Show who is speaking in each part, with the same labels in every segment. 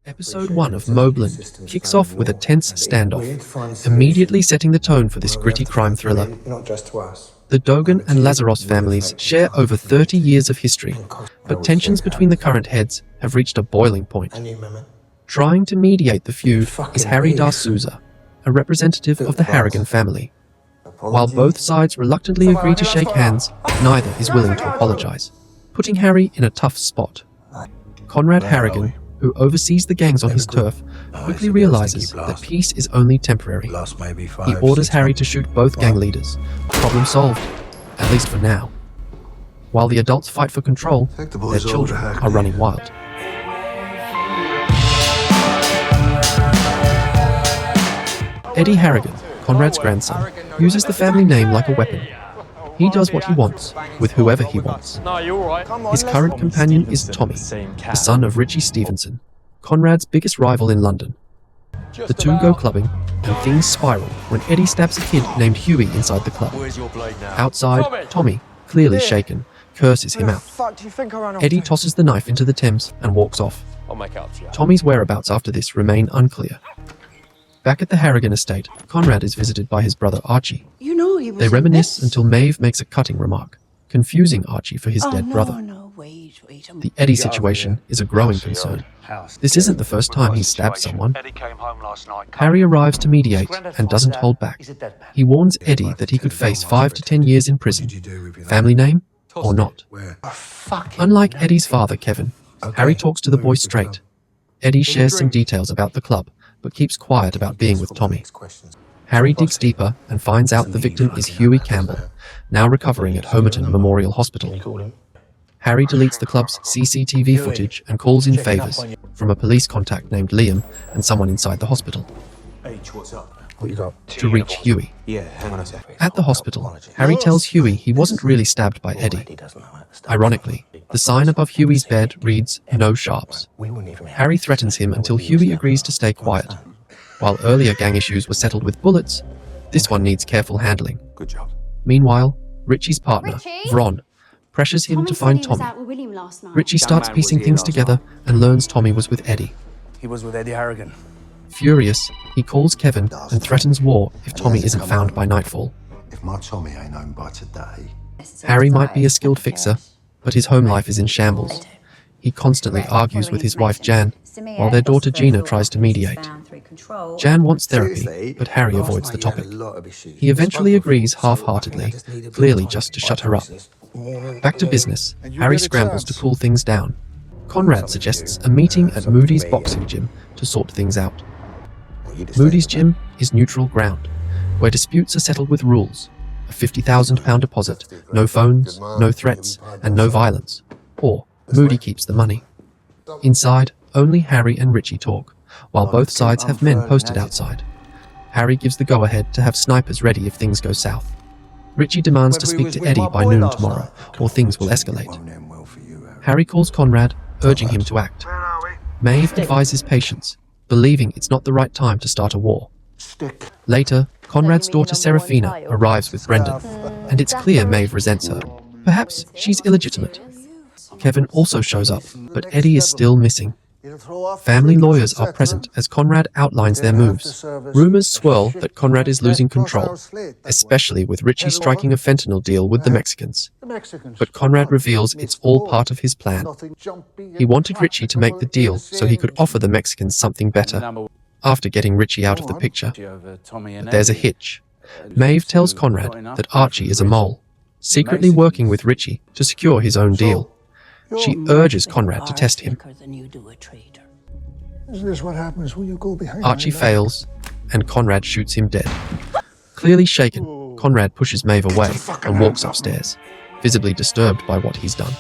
Speaker 1: Episode 1 of Mobland kicks off with a tense standoff, immediately setting the tone for this gritty crime thriller. The Dogan and Lazarus families share over 30 years of history, but tensions between the current heads have reached a boiling point. Trying to mediate the feud is Harry D'Souza, a representative of the Harrigan family. While both sides reluctantly agree to shake hands, neither is willing to apologize, putting Harry in a tough spot. Conrad Harrigan, who oversees the gangs on his turf, quickly realizes that peace is only temporary. He orders Harry to shoot both gang leaders. Problem solved, at least for now. While the adults fight for control, their children are running wild. Eddie Harrigan, Conrad's grandson, uses the family name like a weapon. He does what he wants, with whoever he wants. His current companion is Tommy, the son of Richie Stevenson, Conrad's biggest rival in London. The two go clubbing, and things spiral when Eddie stabs a kid named Huey inside the club. Outside, Tommy, clearly shaken, curses him out. Eddie tosses the knife into the Thames and walks off. Tommy's whereabouts after this remain unclear. Back at the Harrigan estate, Conrad is visited by his brother Archie. They reminisce until Maeve makes a cutting remark, confusing Archie for his dead brother. The Eddie situation is a growing concern. This isn't the first time he's stabbed someone. Harry arrives to mediate and doesn't hold back. He warns Eddie that he could face 5 to 10 years in prison. Family name or not. Unlike Eddie's father, Kevin, Harry talks to the boy straight. Eddie shares some details about the club, but keeps quiet about being with Tommy. Harry digs deeper and finds out the victim is Huey Campbell, now recovering at Homerton Memorial Hospital. Harry deletes the club's CCTV footage and calls in favours from a police contact named Liam and someone inside the hospital to reach Huey. At the hospital, Harry tells Huey he wasn't really stabbed by Eddie. Ironically, the sign above Huey's bed reads, "No sharps." Harry threatens him until Huey agrees to stay quiet. While earlier gang issues were settled with bullets, this one needs careful handling. Meanwhile, Richie's partner, Vron, pressures him to find Tommy. Richie starts piecing things together and learns Tommy was with Eddie.
Speaker 2: He was with Eddie Harrigan.
Speaker 1: Furious, he calls Kevin and threatens war if Tommy isn't found by nightfall.
Speaker 3: If my Tommy ain't home by today...
Speaker 1: Harry might be a skilled fixer, but his home life is in shambles. He constantly argues with his wife Jan, while their daughter Gina tries to mediate. Jan wants therapy, but Harry avoids the topic. He eventually agrees half-heartedly, clearly just to shut her up. Back to business, Harry scrambles to cool things down. Conrad suggests a meeting at Moody's boxing gym to sort things out. Moody's gym is neutral ground, where disputes are settled with rules. A £50,000 deposit, no phones, no threats, and no violence. Or Moody keeps the money. Inside, only Harry and Richie talk, while both sides have men posted outside. Harry gives the go-ahead to have snipers ready if things go south. Richie demands to speak to Eddie by noon tomorrow, or things will escalate. Harry calls Conrad, urging him to act. Maeve advises patience, believing it's not the right time to start a war. Later, Conrad's daughter Serafina arrives with Brendan, and it's clear Maeve resents her. Perhaps she's illegitimate. Kevin also shows up, but Eddie is still missing. Family lawyers are present as Conrad outlines their moves. Rumors swirl that Conrad is losing control, especially with Richie striking a fentanyl deal with the Mexicans. But Conrad reveals it's all part of his plan. He wanted Richie to make the deal so he could offer the Mexicans something better, after getting Richie out of the picture. But there's a hitch. Maeve tells Conrad that Archie is a mole, secretly working with Richie to secure his own deal. She urges Conrad to test him. Archie fails, and Conrad shoots him dead. Clearly shaken, Conrad pushes Maeve away and walks upstairs, visibly disturbed by what he's done.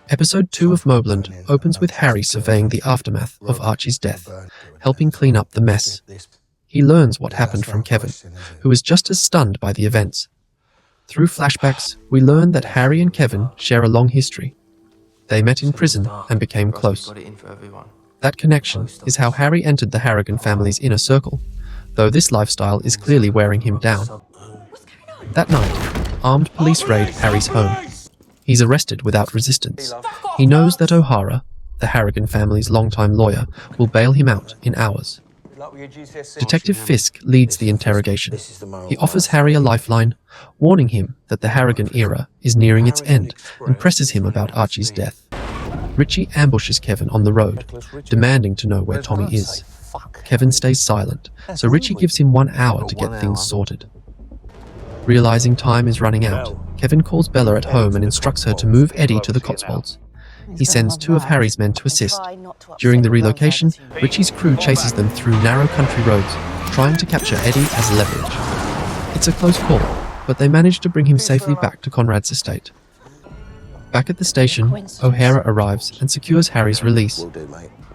Speaker 1: Episode 2 of Mobland opens with Harry surveying the aftermath of Archie's death, helping clean up the mess. He learns what happened from Kevin, who is just as stunned by the events. Through flashbacks, we learn that Harry and Kevin share a long history. They met in prison and became close. That connection is how Harry entered the Harrigan family's inner circle, though this lifestyle is clearly wearing him down. That night, armed police raid Harry's home. He's arrested without resistance. He knows that O'Hara, the Harrigan family's longtime lawyer, will bail him out in hours. Detective Fisk leads the interrogation. He offers Harry a lifeline, warning him that the Harrigan era is nearing its end and presses him about Archie's death. Richie ambushes Kevin on the road, demanding to know where Tommy is. Kevin stays silent, so Richie gives him 1 hour to get things sorted. Realizing time is running out, Kevin calls Bella at home and instructs her to move Eddie to the Cotswolds. He sends 2 of Harry's men to assist. During the relocation, Richie's crew chases them through narrow country roads, trying to capture Eddie as leverage. It's a close call, but they manage to bring him safely back to Conrad's estate. Back at the station, O'Hara arrives and secures Harry's release.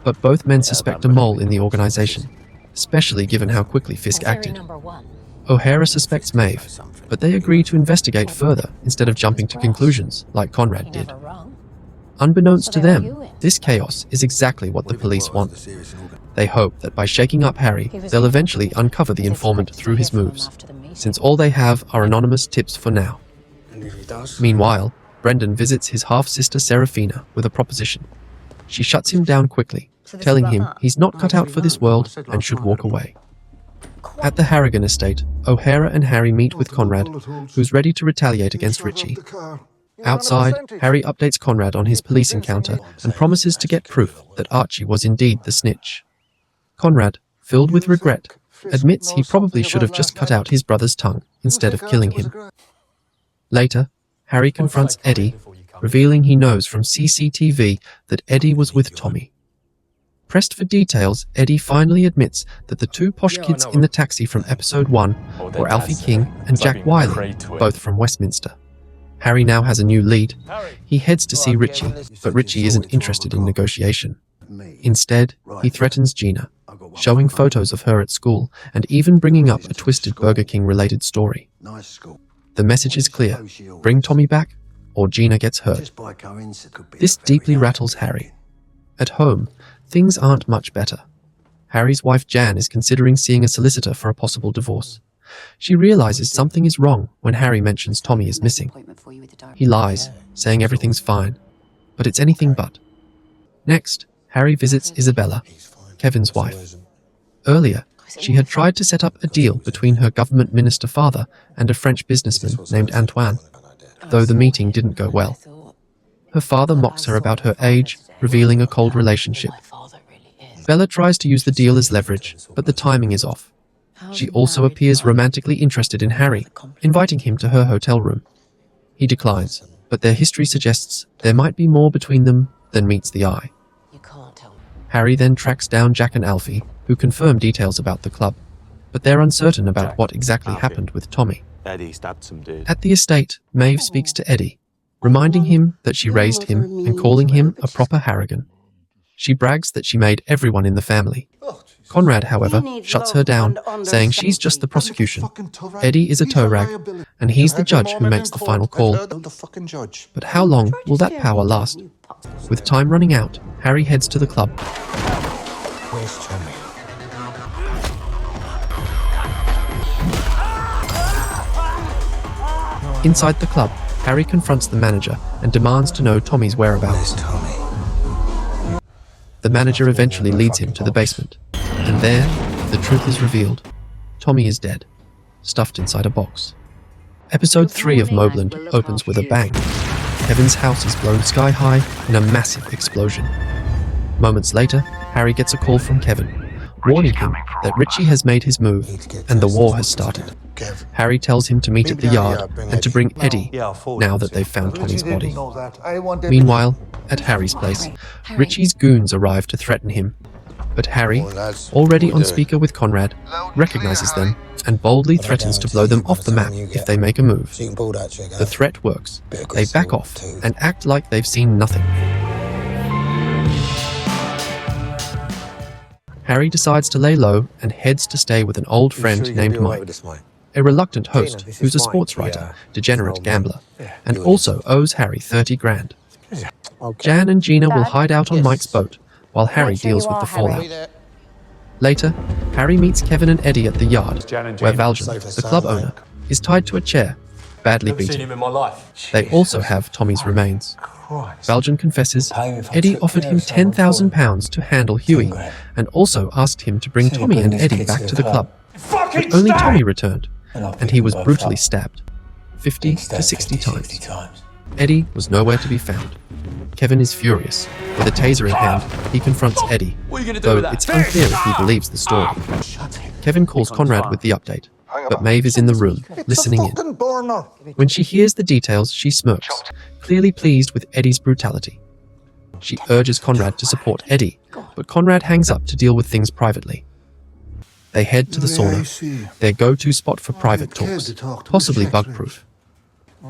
Speaker 1: But both men suspect a mole in the organization, especially given how quickly Fisk acted. O'Hara suspects Maeve, but they agree to investigate further instead of jumping to conclusions like Conrad did. Unbeknownst to them, this chaos is exactly what the police want. They hope that by shaking up Harry, they'll eventually uncover the informant through his moves, since all they have are anonymous tips for now. Meanwhile, Brendan visits his half-sister Serafina with a proposition. She shuts him down quickly, telling him he's not cut out for this world and should walk away. At the Harrigan estate, O'Hara and Harry meet with Conrad, who's ready to retaliate against Richie. Outside, Harry updates Conrad on his police encounter and promises to get proof that Archie was indeed the snitch. Conrad, filled with regret, admits he probably should have just cut out his brother's tongue instead of killing him. Later, Harry confronts Eddie, revealing he knows from CCTV that Eddie was with Tommy. Pressed for details, Eddie finally admits that the 2 posh kids in the taxi from episode 1 were Alfie King and Jack Wiley, both from Westminster. Harry now has a new lead. He heads to see Richie, but Richie isn't interested in negotiation. Instead, he threatens Gina, showing photos of her at school and even bringing up a twisted Burger King-related story. The message is clear: bring Tommy back, or Gina gets hurt. This deeply rattles Harry. At home, things aren't much better. Harry's wife Jan is considering seeing a solicitor for a possible divorce. She realizes something is wrong when Harry mentions Tommy is missing. He lies, saying everything's fine, but it's anything but. Next, Harry visits Isabella, Kevin's wife. Earlier, she had tried to set up a deal between her government minister father and a French businessman named Antoine, though the meeting didn't go well. Her father mocks her about her age, revealing a cold relationship. Bella tries to use the deal as leverage, but the timing is off. She also appears romantically interested in Harry, inviting him to her hotel room. He declines, but their history suggests there might be more between them than meets the eye. Harry then tracks down Jack and Alfie, who confirm details about the club, but they're uncertain about what exactly happened with Tommy. At the estate, Maeve speaks to Eddie, reminding him that she raised him and calling him a proper Harrigan. She brags that she made everyone in the family. Conrad, however, shuts her down, saying she's just the prosecution. Eddie is a toe rag, and he's the judge who makes the final call. But how long will that power last? With time running out, Harry heads to the club.
Speaker 3: Where's Tommy?
Speaker 1: Inside the club, Harry confronts the manager and demands to know Tommy's whereabouts.
Speaker 3: Where's Tommy?
Speaker 1: The manager eventually leads him to the basement, and there, the truth is revealed. Tommy is dead, stuffed inside a box. Episode 3 of Mobland opens with a bang. Kevin's house is blown sky high in a massive explosion. Moments later, Harry gets a call from Kevin, warning him that Richie has made his move and the war has started. Harry tells him to meet at the yard and to bring Eddie, now that they've found Tommy's body. Meanwhile, at Harry's place, Richie's goons arrive to threaten him. But Harry, already on speaker with Conrad, recognizes them and boldly threatens to blow them off the map if they make a move. The threat works. They back off and act like they've seen nothing. Harry decides to lay low and heads to stay with an old friend named Mike, a reluctant host who's a sports writer, degenerate gambler, and also owes Harry 30 grand. Jan and Gina will hide out on Mike's boat while Harry deals with the fallout. Later, Harry meets Kevin and Eddie at the yard, where Valjean, the club owner, is tied to a chair, badly beaten. They also have Tommy's remains.
Speaker 3: Christ.
Speaker 1: Valjean confesses
Speaker 3: Pay me if I
Speaker 1: Eddie
Speaker 3: took
Speaker 1: offered
Speaker 3: care
Speaker 1: him
Speaker 3: of someone
Speaker 1: £10,000 to handle Huey
Speaker 3: grand.
Speaker 1: and also asked him to bring
Speaker 3: So you're
Speaker 1: Tommy and
Speaker 3: bringing this
Speaker 1: Eddie
Speaker 3: kid
Speaker 1: back
Speaker 3: to
Speaker 1: to
Speaker 3: the
Speaker 1: the club.
Speaker 3: Fucking
Speaker 1: But only
Speaker 3: stay!
Speaker 1: Tommy returned,
Speaker 3: And I'll
Speaker 1: and
Speaker 3: pick
Speaker 1: he
Speaker 3: them
Speaker 1: was
Speaker 3: both
Speaker 1: brutally
Speaker 3: up.
Speaker 1: stabbed 50 to 60 times.
Speaker 3: 50 times.
Speaker 1: Eddie was nowhere to be found. Kevin is furious. With a taser in hand, he confronts Eddie,
Speaker 2: What are you going to do
Speaker 1: though
Speaker 2: with that?
Speaker 1: it's unclear if he believes the story. Kevin calls Conrad with the update, but Maeve is in the room, listening in. When she hears the details, she smirks, clearly pleased with Eddie's brutality. She urges Conrad to support Eddie, but Conrad hangs up to deal with things privately. They head to the sauna, their go-to spot for private talks, possibly bug-proof.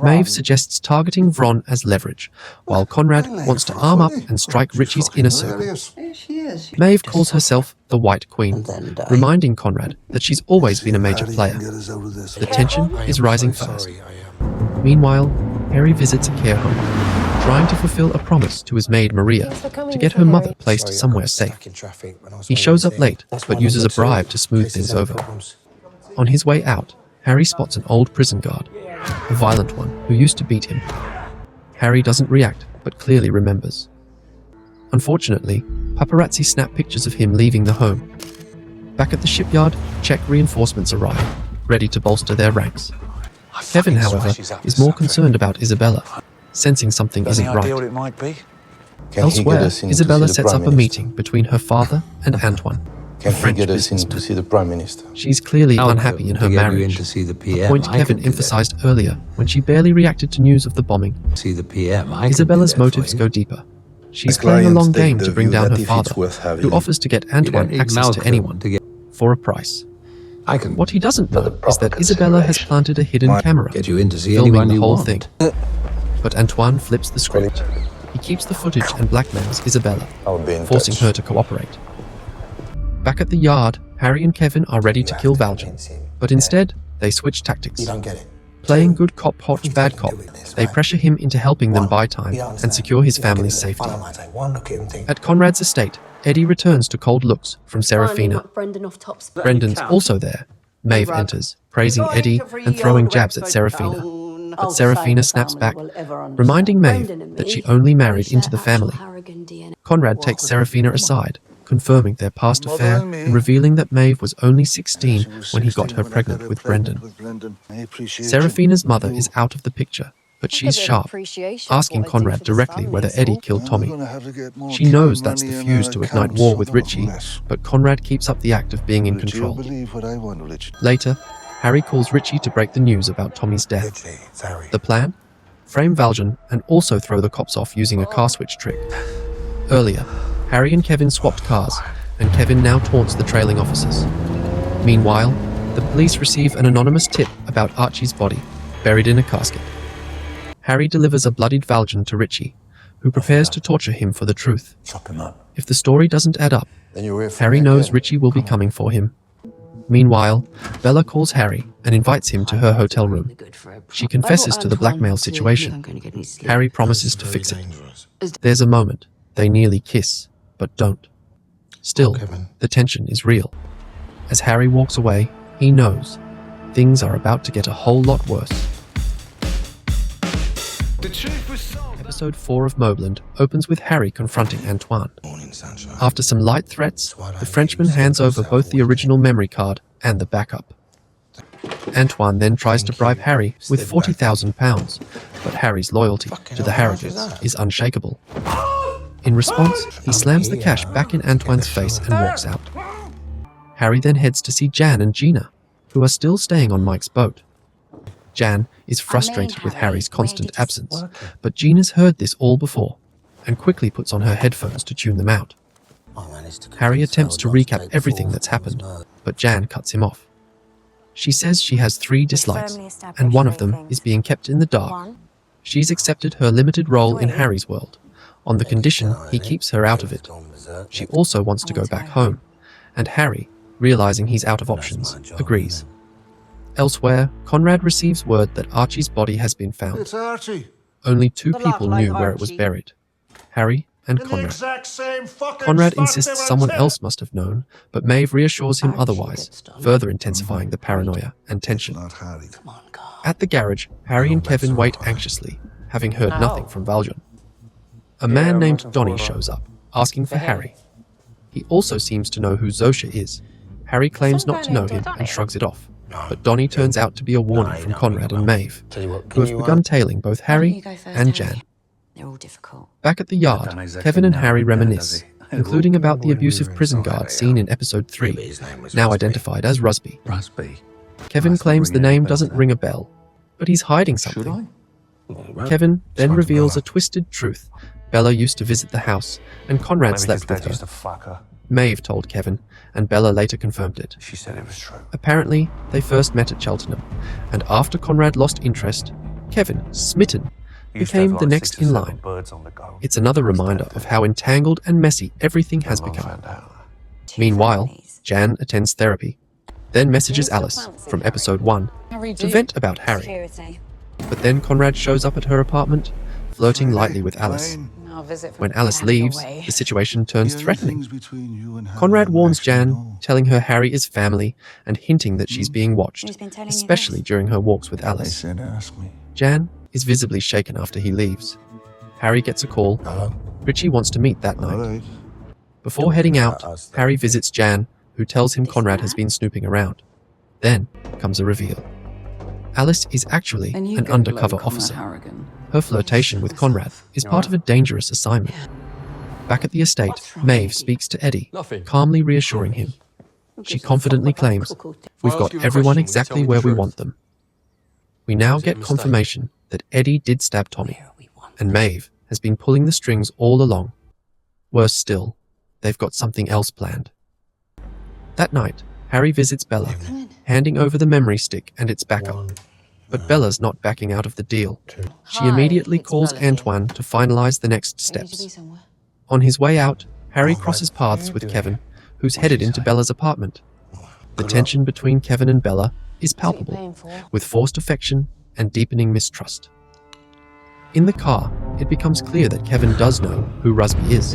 Speaker 1: Maeve suggests targeting Vron as leverage, while Conrad wants to arm up and strike Richie's inner circle.
Speaker 4: There she is.
Speaker 1: Maeve calls herself the White Queen, reminding Conrad that she's always been a major player. The tension is rising fast. Meanwhile, Harry visits a care home, trying to fulfill a promise to his maid Maria to get her mother placed somewhere safe. He shows up late, but uses a bribe to smooth things over. On his way out, Harry spots an old prison guard, a violent one who used to beat him. Harry doesn't react, but clearly remembers. Unfortunately, paparazzi snap pictures of him leaving the home. Back at the shipyard, Czech reinforcements arrive, ready to bolster their ranks. Kevin, however, is more concerned about Isabella, sensing something isn't right.
Speaker 2: it might be?
Speaker 1: Elsewhere, Isabella sets up a meeting between her father and Antoine, a French businessman.
Speaker 5: to see the Prime Minister?
Speaker 1: She's clearly unhappy in her marriage,
Speaker 6: to see the
Speaker 1: a
Speaker 6: PM.
Speaker 1: point Kevin emphasized earlier when she barely reacted to news of the bombing.
Speaker 6: See the PM.
Speaker 1: Isabella's motives go deeper. She's playing a long game to bring down her father, who offers to get Antoine access to anyone for a price. What he doesn't know is that Isabella has planted a hidden camera,
Speaker 6: Get you in to see
Speaker 1: filming
Speaker 6: anyone
Speaker 1: the
Speaker 6: you
Speaker 1: whole
Speaker 6: want.
Speaker 1: thing. But Antoine flips the script. He keeps the footage and blackmails Isabella,
Speaker 5: I'll be in
Speaker 1: forcing
Speaker 5: touch.
Speaker 1: her to cooperate. Back at the yard, Harry and Kevin are ready to kill Valjean, but instead, they switch tactics.
Speaker 3: You don't get it.
Speaker 1: Playing good cop, hot bad cop, they pressure him into helping them buy time and secure his family's safety.
Speaker 3: One look at him, think,
Speaker 1: At Conrad's estate, Eddie returns to cold looks from Serafina.
Speaker 7: Brendan off top spot.
Speaker 1: Brendan's also there. Maeve enters, praising Eddie and throwing jabs at Serafina. But Serafina snaps back, reminding Maeve that she only married into the family. Conrad takes Serafina aside, confirming their past affair and revealing that Maeve was only 16 when he got her pregnant with Brendan. Serafina's mother is out of the picture, but she's sharp, asking Conrad directly whether Eddie killed Tommy. She knows that's the fuse to ignite war with Richie, but Conrad keeps up the act of being in control. Later, Harry calls Richie to break the news about Tommy's death. The plan? Frame Valjean and also throw the cops off using a car switch trick. Earlier, Harry and Kevin swapped cars, and Kevin now taunts the trailing officers. Meanwhile, the police receive an anonymous tip about Archie's body, buried in a casket. Harry delivers a bloodied Valjean to Richie, who prepares to torture him for the truth.
Speaker 3: chop him up.
Speaker 1: If the story doesn't add up, Harry knows Richie will be coming for him. Meanwhile, Bella calls Harry and invites him to her hotel room. She confesses to the blackmail situation. Harry promises to fix it. There's a moment. They nearly kiss, but don't. Still, the tension is real. As Harry walks away, he knows things are about to get a whole lot worse. Episode 4 of Mobland opens with Harry confronting Antoine. After some light threats, the Frenchman hands over both the original memory card and the backup. Antoine then tries to bribe Harry with £40,000, but Harry's loyalty to the Harrigans is unshakable. In response, he slams the cash back in Antoine's face and walks out. Harry then heads to see Jan and Gina, who are still staying on Mike's boat. Jan is frustrated with Harry's constant absence, but Gina's heard this all before, and quickly puts on her headphones to tune them out. Harry attempts to recap everything that's happened, but Jan cuts him off. She says she has 3 dislikes, and one of them is being kept in the dark. She's accepted her limited role in Harry's world, on the condition he keeps her out of it. She also wants to go back home, and Harry, realizing he's out of options, agrees. Elsewhere, Conrad receives word that Archie's body has been found.
Speaker 8: It's Archie.
Speaker 1: Only 2 people knew where it was buried, Harry and Conrad. Conrad insists someone else must have known, but Maeve reassures him otherwise, further intensifying the paranoia and tension. At the garage, Harry and Kevin wait anxiously, having heard nothing from Valjean. A man named Donnie shows up, asking for Harry. He also seems to know who Zosha is. Harry claims not to know him and shrugs it off, but Donnie turns out to be a warning from Conrad and Maeve, who have begun tailing both Harry and Jan.
Speaker 2: They're all difficult.
Speaker 1: Back at the yard, Kevin and Harry reminisce, including about the abusive prison guard seen in episode 3, now identified as Rusby. Kevin claims the name doesn't ring a bell, but he's hiding something. Kevin then reveals a twisted truth. Bella used to visit the house, and Conrad slept with her. Maeve told Kevin, and Bella later confirmed it.
Speaker 3: She said it was true.
Speaker 1: Apparently, they first met at Cheltenham, and after Conrad lost interest, Kevin, smitten, became the next in line. It's another reminder of how entangled and messy everything has become. Meanwhile, Jan attends therapy, then messages Alice from episode 1 to vent about Harry. But then Conrad shows up at her apartment, flirting lightly with Alice. When Alice leaves, the situation turns threatening. Conrad warns Jan, telling her Harry is family and hinting that she's being watched, especially during her walks with Alice. Jan is visibly shaken after he leaves. Harry gets a call. Richie wants to meet that night. Before heading out, Harry visits Jan, who tells him Conrad has been snooping around. Then comes a reveal. Alice is actually an undercover officer. Her flirtation with Conrad is part of a dangerous assignment. Back at the estate, Maeve speaks to Eddie, calmly reassuring him. She confidently claims, "We've got everyone exactly where we want them." We now get confirmation that Eddie did stab Tommy, and Maeve has been pulling the strings all along. Worse still, they've got something else planned. That night, Harry visits Bella, handing over the memory stick and its backup. But Bella's not backing out of the deal. She immediately calls Antoine to finalize the next steps. On his way out, Harry crosses paths with Kevin, who's headed into Bella's apartment. The tension between Kevin and Bella is palpable, with forced affection and deepening mistrust. In the car, it becomes clear that Kevin does know who Rusby is.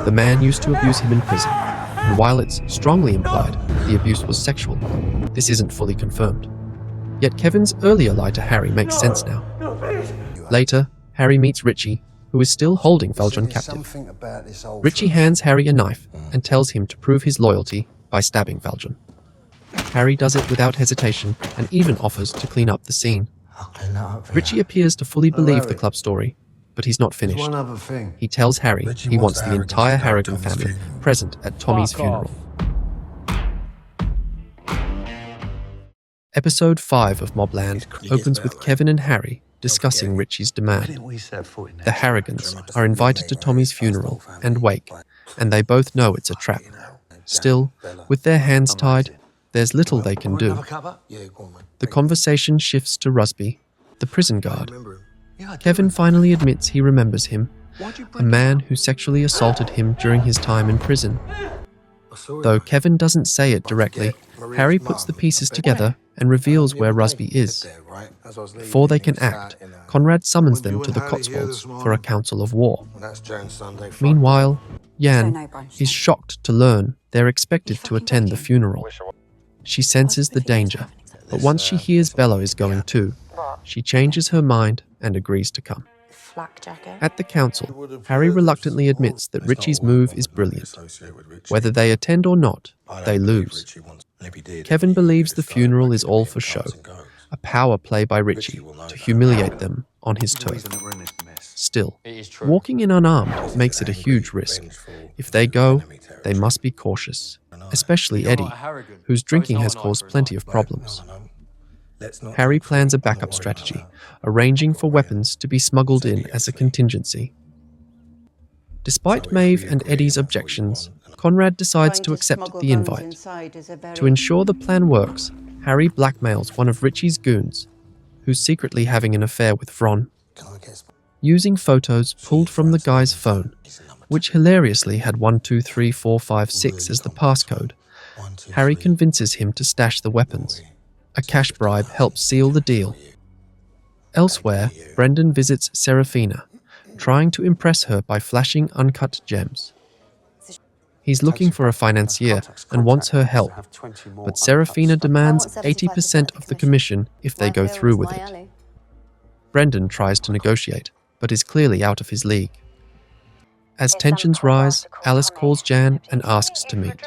Speaker 1: The man used to abuse him in prison, and while it's strongly implied the abuse was sexual, this isn't fully confirmed. Yet Kevin's earlier lie to Harry makes sense now. Later, Harry meets Richie, who is still holding Valjean captive. Richie hands Harry a knife and tells him to prove his loyalty by stabbing Valjean. Harry does it without hesitation and even offers to clean up the scene. Richie appears to fully believe the club story, but he's not finished. He tells Harry he wants the entire Harrigan family present at Tommy's funeral. Episode 5 of Mobland opens with Kevin and Harry discussing Richie's demand. The Harrigans are invited to Tommy's funeral and wake, and they both know it's a trap. Still, with their hands tied, there's little they can do. The conversation shifts to Rusby, the prison guard. Kevin finally admits he remembers him, a man who sexually assaulted him during his time in prison. Though Kevin doesn't say it directly, Harry puts the pieces together and reveals where Rusby is. Before they can act, Conrad summons them to the Cotswolds for a council of war. Meanwhile, Jan is shocked to learn they're expected to attend the funeral. She senses the danger, but once she hears Bella is going too, she changes her mind and agrees to come. At the council, Harry reluctantly admits that Richie's move is brilliant. Whether they attend or not, they lose. Kevin believes the funeral is all for show, a power play by Richie to humiliate them on his turf. Still, walking in unarmed makes it a huge risk. If they go, they must be cautious, especially Eddie, whose drinking has caused plenty of problems. Harry plans a backup strategy, arranging for weapons to be smuggled in as a contingency. Despite Maeve and Eddie's objections, Conrad decides to accept the invite. To ensure the plan works, Harry blackmails one of Richie's goons, who's secretly having an affair with Vron. Using photos pulled from the guy's phone, which hilariously had 123456 as the passcode, Harry convinces him to stash the weapons. A cash bribe helps seal the deal. Elsewhere, Brendan visits Serafina, trying to impress her by flashing uncut gems. He's looking for a financier and wants her help, but Serafina demands 80% of the commission if they go through with it. Brendan tries to negotiate, but is clearly out of his league. As tensions rise, Alice calls Jan and asks to meet.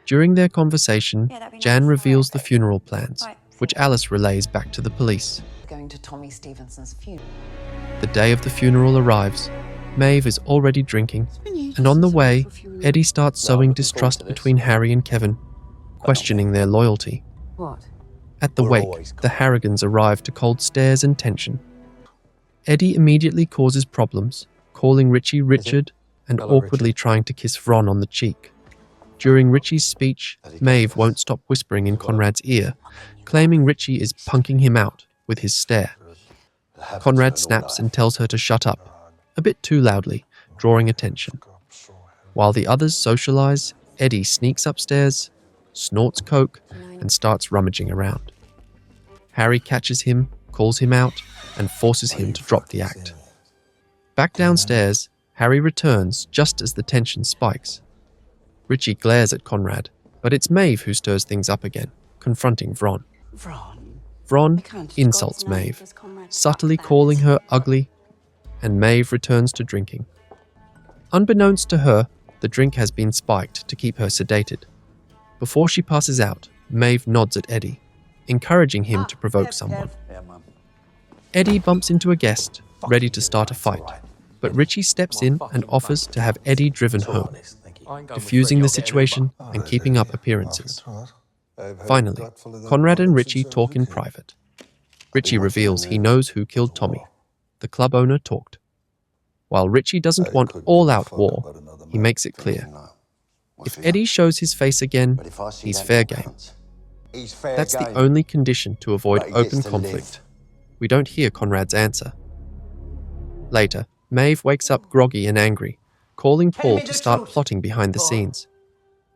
Speaker 1: During their conversation, Jan reveals the funeral plans, which Alice relays back to the police.
Speaker 2: Going to Tommy Stevenson's funeral.
Speaker 1: The day of the funeral arrives. Maeve is already drinking, and on the way, Eddie starts sowing distrust between Harry and Kevin, questioning their loyalty.
Speaker 2: What?
Speaker 1: At the wake, the Harrigans arrive to cold stares and tension. Eddie immediately causes problems, calling Richie Richard and awkwardly trying to kiss Vron on the cheek. During Richie's speech, Maeve won't stop whispering in Conrad's ear, claiming Richie is punking him out with his stare. Conrad snaps and tells her to shut up, a bit too loudly, drawing attention. While the others socialize, Eddie sneaks upstairs, snorts coke, and starts rummaging around. Harry catches him, calls him out, and forces him to drop the act. Back downstairs, Harry returns just as the tension spikes. Richie glares at Conrad, but it's Maeve who stirs things up again, confronting Vron. Vron insults Maeve, subtly calling her ugly, and Maeve returns to drinking. Unbeknownst to her, the drink has been spiked to keep her sedated. Before she passes out, Maeve nods at Eddie, encouraging him to provoke someone. Eddie bumps into a guest, ready to start a fight, but Richie steps in and offers to have Eddie driven home, diffusing the situation and keeping up appearances. Finally, Conrad and Richie talk in private. Richie reveals he knows who killed Tommy. The club owner talked. While Richie doesn't want all-out war, he makes it clear. If Eddie shows his face again, he's fair game. That's the only condition to avoid open conflict. We don't hear Conrad's answer. Later, Maeve wakes up groggy and angry, calling Paul to start plotting behind the scenes.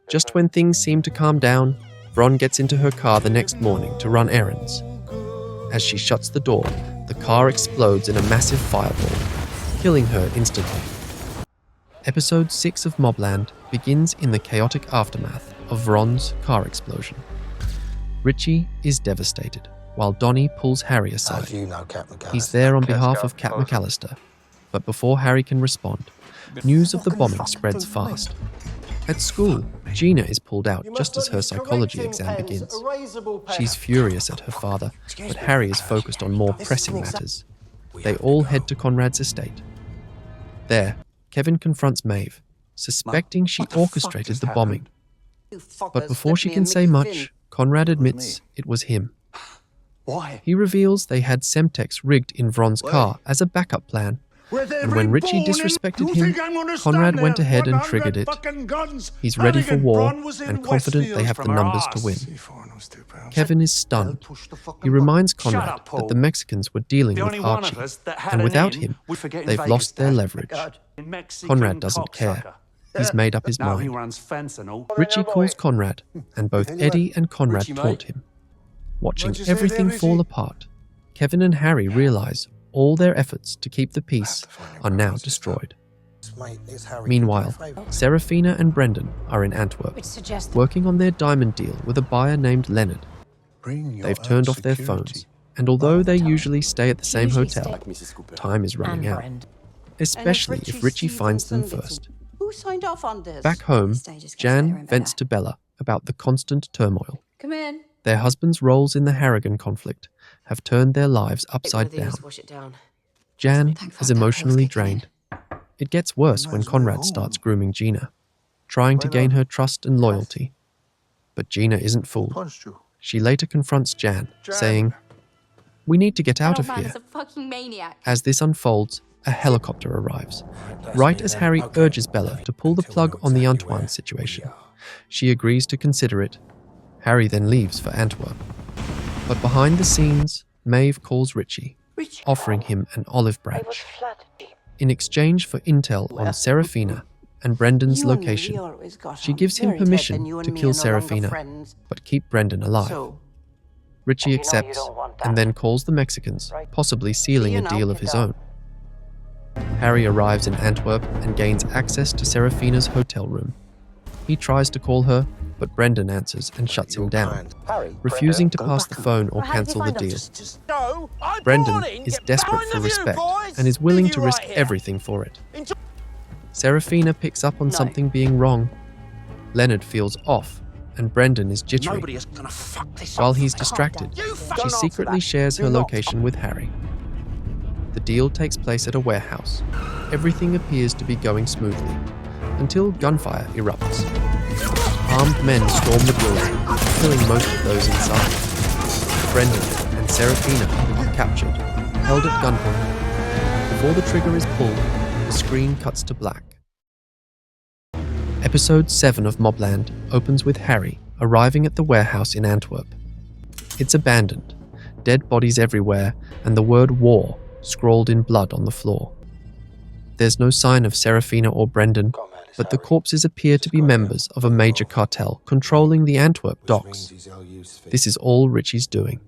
Speaker 1: Just when things seem to calm down, Vron gets into her car the next morning to run errands. As she shuts the door, the car explodes in a massive fireball, killing her instantly. Episode 6 of Mobland begins in the chaotic aftermath of Vron's car explosion. Richie is devastated, while Donnie pulls Harry aside. He's there on behalf of Cap McAllister, but before Harry can respond, news of the bombing spreads fast. At school, Gina is pulled out just as her psychology exam begins. She's furious at her father, but Harry is focused on more pressing matters. They all head to Conrad's estate. There, Kevin confronts Maeve, suspecting she orchestrated the bombing. But before she can say much, Conrad admits it was him.
Speaker 4: Why?
Speaker 1: He reveals they had Semtex rigged in Vron's car as a backup plan, and when Richie disrespected him, Conrad went ahead and triggered it. He's ready for war and confident they have the numbers to win. Kevin is stunned. He reminds Conrad that the Mexicans were dealing with Archie, and without him, they've lost their leverage. Conrad doesn't care. He's made up his mind. Richie calls Conrad, and both Eddie and Conrad taunt him. Watching everything fall apart, Kevin and Harry realize all their efforts to keep the peace are now destroyed. Meanwhile, Serafina and Brendan are in Antwerp, working on their diamond deal with a buyer named Leonard. They've turned off their phones, and although they usually stay at the same hotel, time is running out, especially if Richie finds them first. Back home, Jan vents to Bella about the constant turmoil.
Speaker 2: Come in.
Speaker 1: Their husbands' roles in the Harrigan conflict have turned their lives upside down. Jan is emotionally drained. It gets worse when Conrad starts grooming Gina, trying to gain her trust and loyalty. But Gina isn't fooled. She later confronts Jan, saying, "We need to get out of here." As this unfolds, a helicopter arrives, right as Harry urges Bella to pull the plug on the Antoine situation. She agrees to consider it. Harry then leaves for Antwerp. But behind the scenes, Maeve calls Richie, offering him an olive branch. In exchange for intel on Serafina and Brendan's location, she gives him permission to kill Serafina, but keep Brendan alive. Richie accepts and then calls the Mexicans, possibly sealing a deal of his own. Harry arrives in Antwerp and gains access to Serafina's hotel room. He tries to call her, but Brendan answers and shuts him down, refusing to pass the phone or cancel the deal. Brendan is desperate for respect and is willing to risk everything for it. Serafina picks up on something being wrong. Leonard feels off, and Brendan is jittery.
Speaker 4: Nobody is gonna fuck this
Speaker 1: While
Speaker 4: up.
Speaker 1: he's distracted,
Speaker 4: You
Speaker 1: she
Speaker 4: don't
Speaker 1: secretly
Speaker 4: answer that.
Speaker 1: shares her
Speaker 4: Do not.
Speaker 1: location with Harry. The deal takes place at a warehouse. Everything appears to be going smoothly, until gunfire erupts. Armed men storm the building, killing most of those inside. Brendan and Serafina are captured, held at gunpoint. Before the trigger is pulled, the screen cuts to black. Episode 7 of Mobland opens with Harry arriving at the warehouse in Antwerp. It's abandoned, dead bodies everywhere, and the word war scrawled in blood on the floor. There's no sign of Serafina or Brendan, but the corpses appear to be members of a major cartel controlling the Antwerp docks. This is all Richie's doing.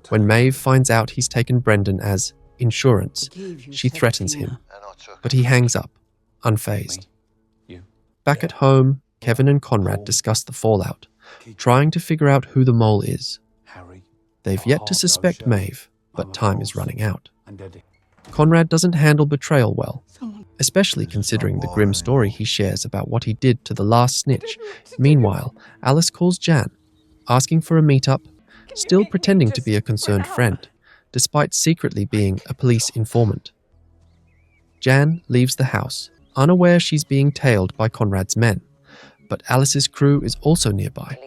Speaker 1: When Maeve finds out he's taken Brendan as insurance, she threatens him, but he hangs up, unfazed. Back at home, Kevin and Conrad discuss the fallout, trying to figure out who the mole is. They've yet to suspect Maeve, but time is running out. Conrad doesn't handle betrayal well, especially considering the grim story he shares about what he did to the last snitch. Meanwhile, Alice calls Jan, asking for a meetup, still pretending to be a concerned friend, despite secretly being a police informant. Jan leaves the house, unaware she's being tailed by Conrad's men, but Alice's crew is also nearby,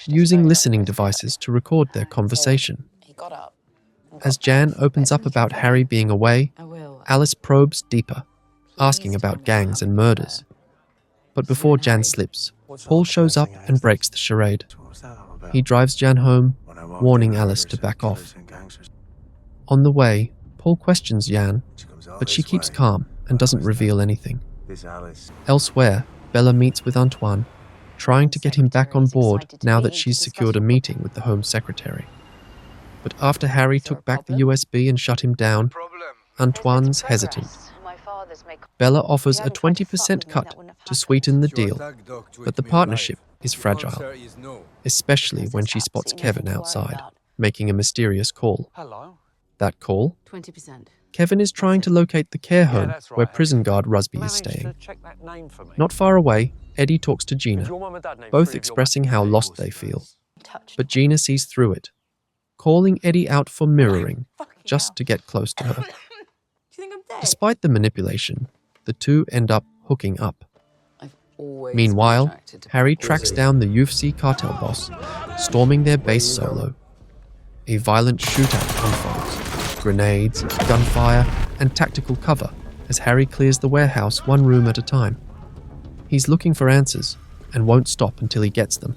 Speaker 1: using listening devices to record their conversation. As Jan opens up about Harry being away, Alice probes deeper, asking about gangs and murders. But before Jan slips, Paul shows up and breaks the charade. He drives Jan home, warning Alice to back off. On the way, Paul questions Jan, but she keeps calm and doesn't reveal anything. Elsewhere, Bella meets with Antoine, trying to get him back on board now that she's secured a meeting with the Home Secretary. But after Harry took back the USB and shut him down, Antoine's hesitant. Bella offers a 20% cut to sweeten the deal, but the partnership is fragile, especially when she spots Kevin outside, making a mysterious call. That call?
Speaker 5: 20%.
Speaker 1: Kevin is trying to locate the care home where prison guard Rusby is staying. Not far away, Eddie talks to Gina, both expressing how lost they feel. But Gina sees through it, calling Eddie out for mirroring, just to get close to her. Despite the manipulation, the two end up hooking up. Meanwhile, Harry tracks down the UFC cartel boss, storming their base solo. A violent shootout unfolds. Grenades, gunfire, and tactical cover as Harry clears the warehouse one room at a time. He's looking for answers and won't stop until he gets them.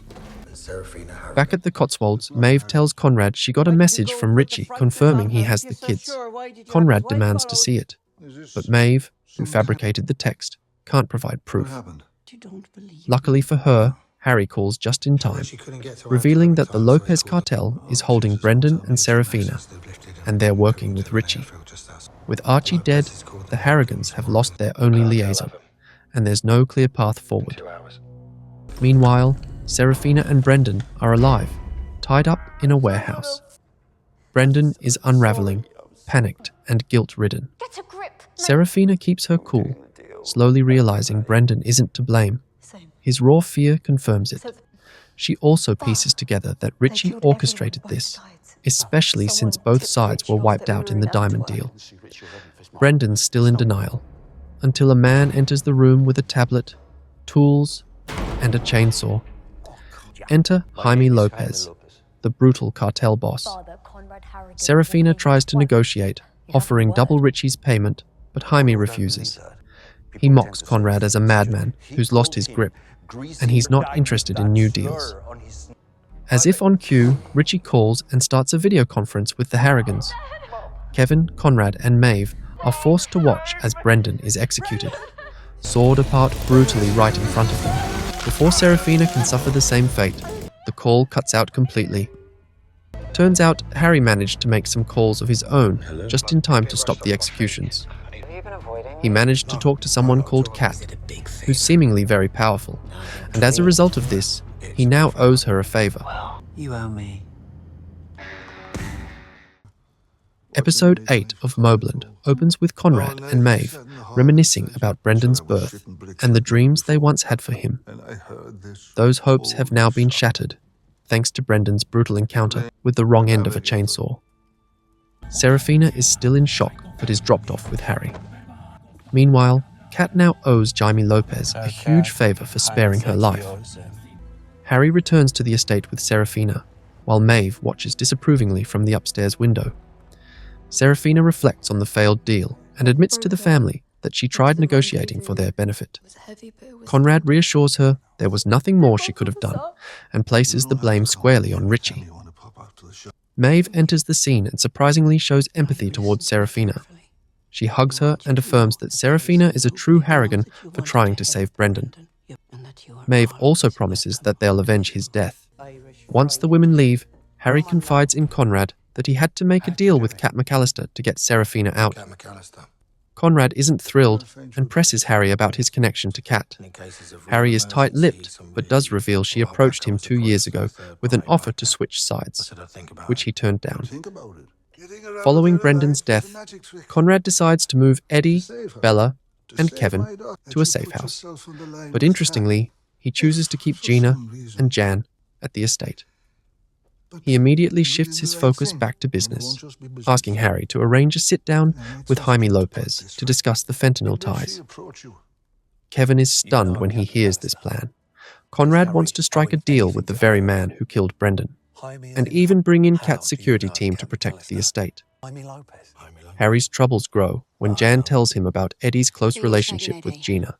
Speaker 1: Back at the Cotswolds, Maeve tells Conrad she got a message from Richie confirming he has the kids. Conrad demands to see it, but Maeve, who fabricated the text, can't provide proof. Luckily for her, Harry calls just in time, revealing that the Lopez cartel is holding Brendan and Serafina, and they're working with Richie. With Archie dead, the Harrigans have lost their only liaison, and there's no clear path forward. Meanwhile, Serafina and Brendan are alive, tied up in a warehouse. Brendan is unraveling, panicked and guilt-ridden. Serafina keeps her cool, slowly realizing Brendan isn't to blame. His raw fear confirms it. She also pieces together that Richie orchestrated this, especially since both sides were wiped out in the diamond deal. Brendan's still in denial, until a man enters the room with a tablet, tools, and a chainsaw. Enter Jaime Lopez, the brutal cartel boss. Serafina tries to negotiate, offering double Richie's payment, but Jaime refuses. He mocks Conrad as a madman who's lost his grip, and he's not interested in new deals. As if on cue, Richie calls and starts a video conference with the Harrigans. Kevin, Conrad, and Maeve are forced to watch as Brendan is executed, sawed apart brutally right in front of them. Before Serafina can suffer the same fate, the call cuts out completely. Turns out Harry managed to make some calls of his own just in time to stop the executions. He managed to talk to someone called Kat, who's seemingly very powerful, and as a result of this, he now owes her a favor.
Speaker 4: You owe me.
Speaker 1: Episode 8 of Mobland opens with Conrad and Maeve reminiscing about Brendan's birth and the dreams they once had for him. Those hopes have now been shattered, thanks to Brendan's brutal encounter with the wrong end of a chainsaw. Serafina is still in shock, but is dropped off with Harry. Meanwhile, Kat now owes Jaime Lopez a huge favour for sparing her life. Harry returns to the estate with Serafina, while Maeve watches disapprovingly from the upstairs window. Serafina reflects on the failed deal and admits to the family that she tried negotiating for their benefit. Conrad reassures her there was nothing more she could have done and places the blame squarely on Richie. Maeve enters the scene and surprisingly shows empathy towards Serafina. She hugs her and affirms that Serafina is a true Harrigan for trying to save Brendan. Maeve also promises that they'll avenge his death. Once the women leave, Harry confides in Conrad that he had to make a deal with Kat McAllister to get Serafina out. Conrad isn't thrilled and presses Harry about his connection to Kat. Harry is tight-lipped, but does reveal she approached him 2 years ago with an offer to switch sides, which he turned down. Following Brendan's death, Conrad decides to move Eddie, Bella, and Kevin to a safe house. But interestingly, he chooses to keep Gina and Jan at the estate. He immediately shifts his focus back to business, asking Harry to arrange a sit-down with Jaime Lopez to discuss the fentanyl ties. Kevin is stunned when he hears this plan. Conrad wants to strike a deal with the very man who killed Brendan, and even bring in Kat's security team to protect the estate. Harry's troubles grow when Jan tells him about Eddie's close relationship with Gina.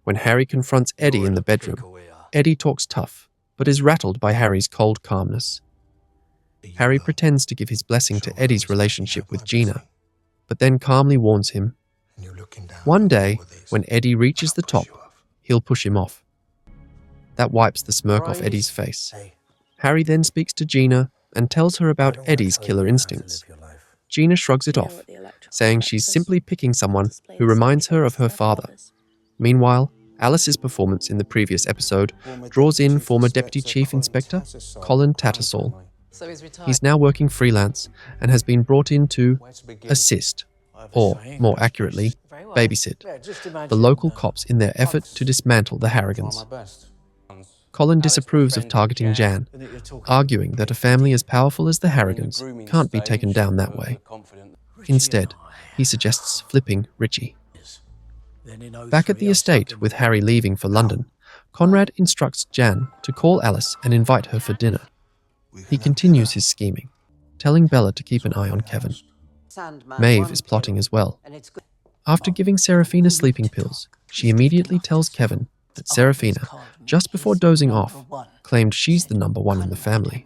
Speaker 1: When Harry confronts Eddie in the bedroom, Eddie talks tough, but is rattled by Harry's cold calmness. Harry pretends to give his blessing to Eddie's relationship with Gina, but then calmly warns him, one day, when Eddie reaches the top, he'll push him off. That wipes the smirk off Eddie's face. Harry then speaks to Gina and tells her about Eddie's killer instincts. Gina shrugs it off, saying she's simply picking someone who reminds her of her father. Meanwhile, Alice's performance in the previous episode draws in former Deputy Chief Inspector Colin Tattersall. He's now working freelance and has been brought in to assist, or more accurately, babysit, the local cops in their effort to dismantle the Harrigans. Colin disapproves of targeting Jan, arguing that a family as powerful as the Harrigans can't be taken down that way. Instead, he suggests flipping Richie. Back at the estate with Harry leaving for London, Conrad instructs Jan to call Alice and invite her for dinner. He continues his scheming, telling Bella to keep an eye on Kevin. Maeve is plotting as well. After giving Serafina sleeping pills, she immediately tells Kevin that Serafina, just before dozing off, claimed she's the number one in the family.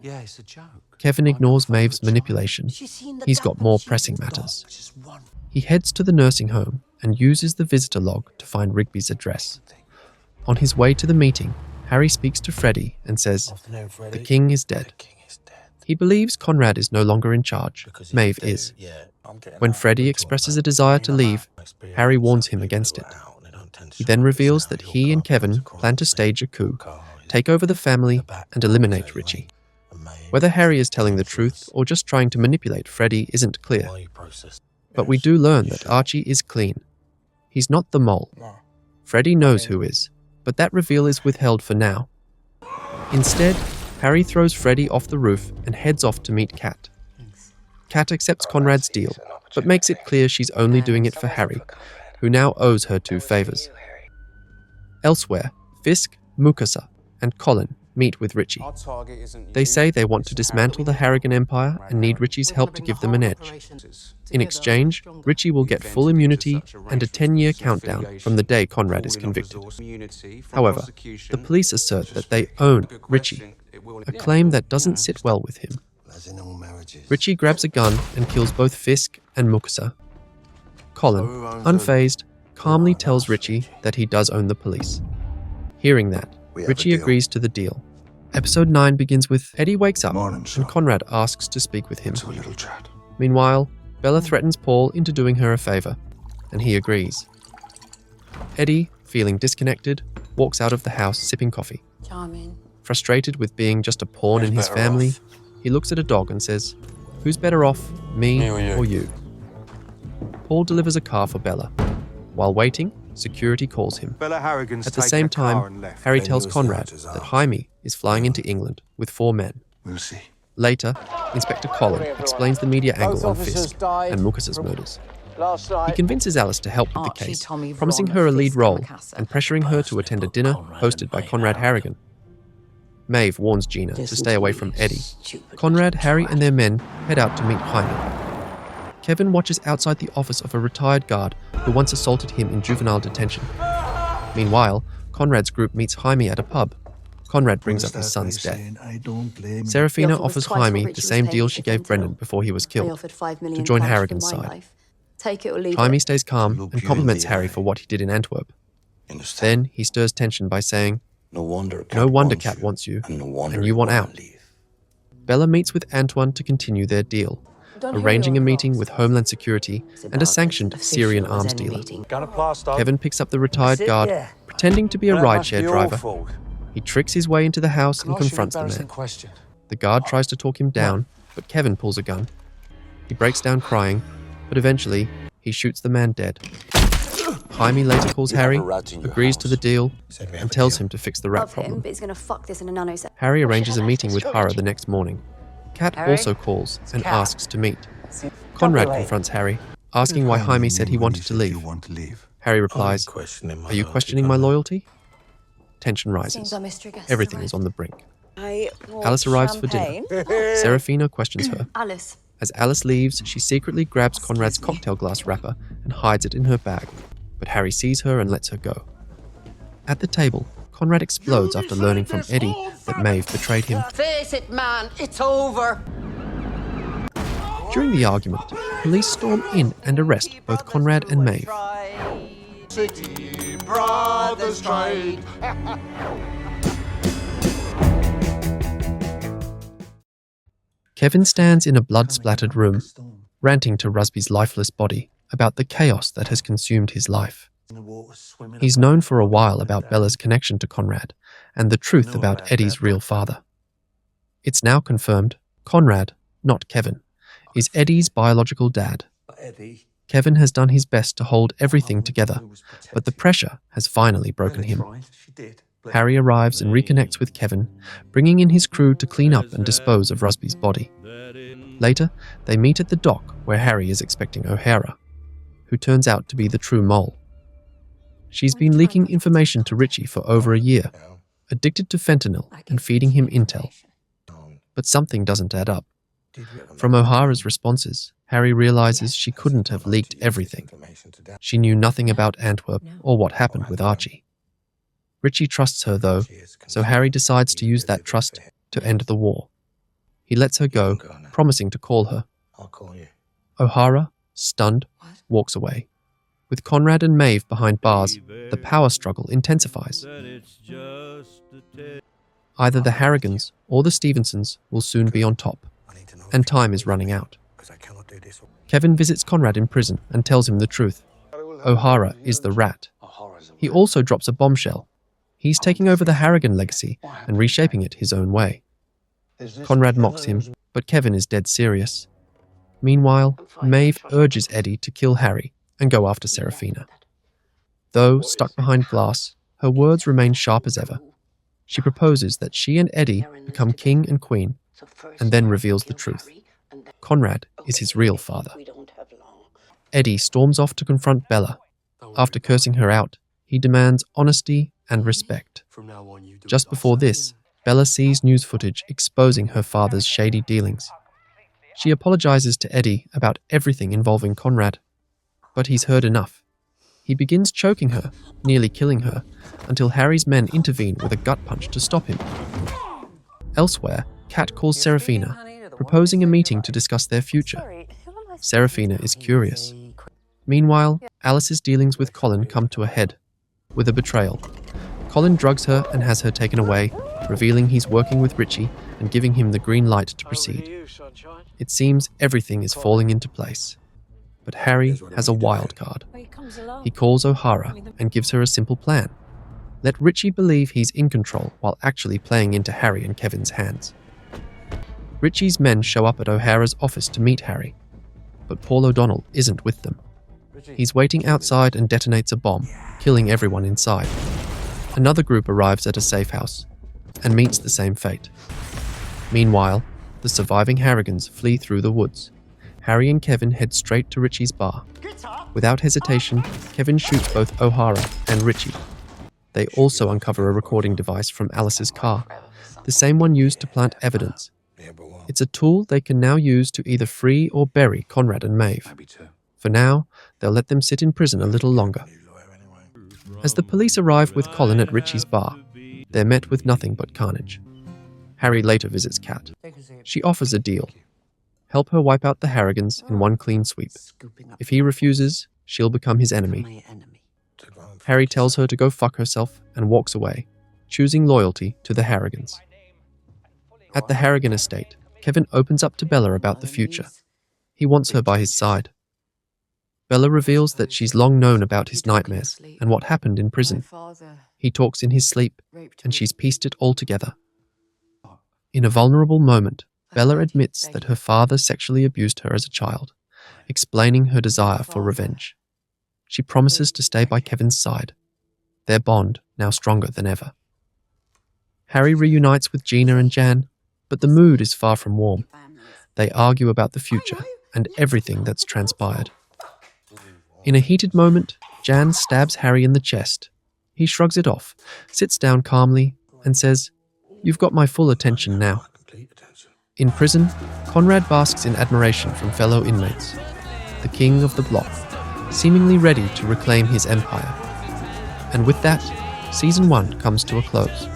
Speaker 1: Kevin ignores Maeve's manipulation. He's got more pressing matters. He heads to the nursing home and uses the visitor log to find Rigby's address. On his way to the meeting, Harry speaks to Freddy and says, "The king is dead." He believes Conrad is no longer in charge. Maeve is. When Freddy expresses a desire to leave, Harry warns him against it. He then reveals that he and Kevin plan to stage a coup, take over the family, and eliminate Richie. Whether Harry is telling the truth or just trying to manipulate Freddy isn't clear. But we do learn that Archie is clean. He's not the mole. Freddy knows who is, but that reveal is withheld for now. Instead, Harry throws Freddy off the roof and heads off to meet Kat. Kat accepts Conrad's deal, but makes it clear she's only doing it for Harry, who now owes her 2 favors. Elsewhere, Fisk, Mukasa, and Colin meet with Richie. They say they want to dismantle the Harrigan Empire and need Richie's help to give them an edge. In exchange, Richie will get full immunity and a 10-year countdown from the day Conrad is convicted. However, the police assert that they own Richie, a claim that doesn't sit well with him. Richie grabs a gun and kills both Fisk and Mukasa. Colin, unfazed, calmly tells Richie that he does own the police. Hearing that, Richie agrees to the deal. Episode 9 begins with Eddie wakes up and Conrad asks to speak with him. Meanwhile, Bella threatens Paul into doing her a favor, and he agrees. Eddie, feeling disconnected, walks out of the house sipping coffee. Frustrated with being just a pawn in his family, he looks at a dog and says, Who's better off, me
Speaker 4: Me or you?
Speaker 1: Paul delivers a car for Bella. While waiting, security calls him.
Speaker 5: Bella Harrigan's
Speaker 1: At the
Speaker 5: taken
Speaker 1: same
Speaker 5: a car
Speaker 1: time,
Speaker 5: and left.
Speaker 1: Harry
Speaker 3: Then
Speaker 1: tells
Speaker 3: use the
Speaker 1: Conrad
Speaker 3: others
Speaker 1: that
Speaker 3: out.
Speaker 1: Jaime is flying into England with 4 men.
Speaker 3: We'll see.
Speaker 1: Later, Inspector Colin explains the media angle on Fisk and Mukas's murders. He convinces Alice to help with the
Speaker 2: Archie,
Speaker 1: case,
Speaker 2: Tommy,
Speaker 1: promising
Speaker 2: Ron,
Speaker 1: her a lead
Speaker 2: Fisk,
Speaker 1: role
Speaker 2: Mukasa.
Speaker 1: and pressuring her to attend a dinner hosted by Conrad Harrigan. Maeve warns Gina to stay away from Eddie. Conrad, Harry and their men head out to meet Jaime. Kevin watches outside the office of a retired guard who once assaulted him in juvenile detention. Meanwhile, Conrad's group meets Jaime at a pub. Conrad brings up his son's death. Serafina
Speaker 6: offer was
Speaker 1: offers
Speaker 6: twice what
Speaker 1: Jaime
Speaker 6: Richie
Speaker 1: the
Speaker 6: was
Speaker 1: same
Speaker 6: paying
Speaker 1: deal
Speaker 6: for
Speaker 1: she
Speaker 6: the
Speaker 1: gave
Speaker 6: fentanyl.
Speaker 1: Brendan before he was
Speaker 6: They
Speaker 1: killed,
Speaker 6: offered 5 million
Speaker 1: to join
Speaker 6: cash for
Speaker 1: Harrigan's
Speaker 6: my
Speaker 1: side.
Speaker 6: life. Take it or leave
Speaker 1: Jaime
Speaker 6: it.
Speaker 1: stays calm
Speaker 3: Look
Speaker 1: and
Speaker 3: you
Speaker 1: compliments
Speaker 3: in the
Speaker 1: Harry
Speaker 3: eye.
Speaker 1: for what he did in Antwerp.
Speaker 3: Understand?
Speaker 1: Then he stirs tension by saying,
Speaker 3: No wonder
Speaker 1: Cat wants you,
Speaker 3: and no wonder
Speaker 1: and you want
Speaker 3: wanna
Speaker 1: out.
Speaker 3: leave.
Speaker 1: Bella meets with Antoine to continue their deal, arranging a meeting with Homeland Security and a sanctioned Syrian arms dealer.
Speaker 5: Gonna plaster.
Speaker 1: Kevin picks up the retired guard, pretending to be a rideshare driver. He tricks his way into the house and confronts the man.
Speaker 5: Question.
Speaker 1: The guard tries to talk him down, but Kevin pulls a gun. He breaks down crying, but eventually he shoots the man dead. Jaime later calls Harry, agrees to the deal, and tells him to fix the rat
Speaker 6: Love him,
Speaker 1: problem.
Speaker 6: but he's gonna fuck this in a nanosecond.
Speaker 1: Harry arranges a meeting with Hara the next morning. Kat
Speaker 2: Harry?
Speaker 1: also calls and asks to meet. Conrad confronts Harry, asking why Jaime said he wanted to leave. Harry replies, "Are you questioning my loyalty?" Tension rises.
Speaker 6: Seems our mystery guest
Speaker 1: Everything is on the brink. Alice arrives for dinner. Serafina questions her.
Speaker 6: Alice.
Speaker 1: As Alice leaves, she secretly grabs Conrad's cocktail glass wrapper and hides it in her bag, but Harry sees her and lets her go. At the table, Conrad explodes after learning from Eddie that Maeve betrayed him.
Speaker 2: Face it, man, it's over.
Speaker 1: During the argument, police storm in and arrest both Conrad and Maeve.
Speaker 5: Brothers trade.
Speaker 1: Kevin stands in a blood-splattered room, ranting to Rusby's lifeless body about the chaos that has consumed his life. He's known for a while about Bella's connection to Conrad and the truth about Eddie's real father. It's now confirmed Conrad, not Kevin, is Eddie's biological dad. Kevin has done his best to hold everything together, but the pressure has finally broken him. Harry arrives and reconnects with Kevin, bringing in his crew to clean up and dispose of Rusby's body. Later, they meet at the dock where Harry is expecting O'Hara, who turns out to be the true mole. She's been leaking information to Richie for over a year, addicted to fentanyl and feeding him intel. But something doesn't add up. From O'Hara's responses, Harry realizes she couldn't have leaked everything. She knew nothing about Antwerp or what happened with Archie. Richie trusts her though, so Harry decides to use that trust to end the war. He lets her go, promising to call her. O'Hara, stunned, walks away. With Conrad and Maeve behind bars, the power struggle intensifies. Either the Harrigans or the Stevensons will soon be on top, and time is running out. Kevin visits Conrad in prison and tells him the truth. O'Hara is the rat. He also drops a bombshell. He's taking over the Harrigan legacy and reshaping it his own way. Conrad mocks him, but Kevin is dead serious. Meanwhile, Maeve urges Eddie to kill Harry and go after Serafina. Though stuck behind glass, her words remain sharp as ever. She proposes that she and Eddie become king and queen, and then reveals the truth. Conrad is his real father. Eddie storms off to confront Bella. After cursing her out, he demands honesty and respect. Just before this, Bella sees news footage exposing her father's shady dealings. She apologizes to Eddie about everything involving Conrad, but he's heard enough. He begins choking her, nearly killing her, until Harry's men intervene with a gut punch to stop him. Elsewhere, Kat calls Serafina, proposing a meeting to discuss their future. Serafina is curious. Meanwhile, Alice's dealings with Colin come to a head, with a betrayal. Colin drugs her and has her taken away, revealing he's working with Richie and giving him the green light to proceed. It seems everything is falling into place. But Harry has a wild card. He calls O'Hara and gives her a simple plan. Let Richie believe he's in control while actually playing into Harry and Kevin's hands. Richie's men show up at O'Hara's office to meet Harry, but Paul O'Donnell isn't with them. He's waiting outside and detonates a bomb, killing everyone inside. Another group arrives at a safe house and meets the same fate. Meanwhile, the surviving Harrigans flee through the woods. Harry and Kevin head straight to Richie's bar. Without hesitation, Kevin shoots both O'Hara and Richie. They also uncover a recording device from Alice's car, the same one used to plant evidence. It's a tool they can now use to either free or bury Conrad and Maeve. For now, they'll let them sit in prison a little longer. As the police arrive with Colin at Richie's bar, they're met with nothing but carnage. Harry later visits Kat. She offers a deal. Help her wipe out the Harrigans in one clean sweep. If he refuses, she'll become his enemy. Harry tells her to go fuck herself and walks away, choosing loyalty to the Harrigans. At the Harrigan estate, Kevin opens up to Bella about the future. He wants her by his side. Bella reveals that she's long known about his nightmares and what happened in prison. He talks in his sleep, and she's pieced it all together. In a vulnerable moment, Bella admits that her father sexually abused her as a child, explaining her desire for revenge. She promises to stay by Kevin's side, their bond now stronger than ever. Harry reunites with Gina and Jan, but the mood is far from warm. They argue about the future and everything that's transpired. In a heated moment, Jan stabs Harry in the chest. He shrugs it off, sits down calmly, and says, "You've got my full attention now." In prison, Conrad basks in admiration from fellow inmates, the king of the block, seemingly ready to reclaim his empire. And with that, Season 1 comes to a close.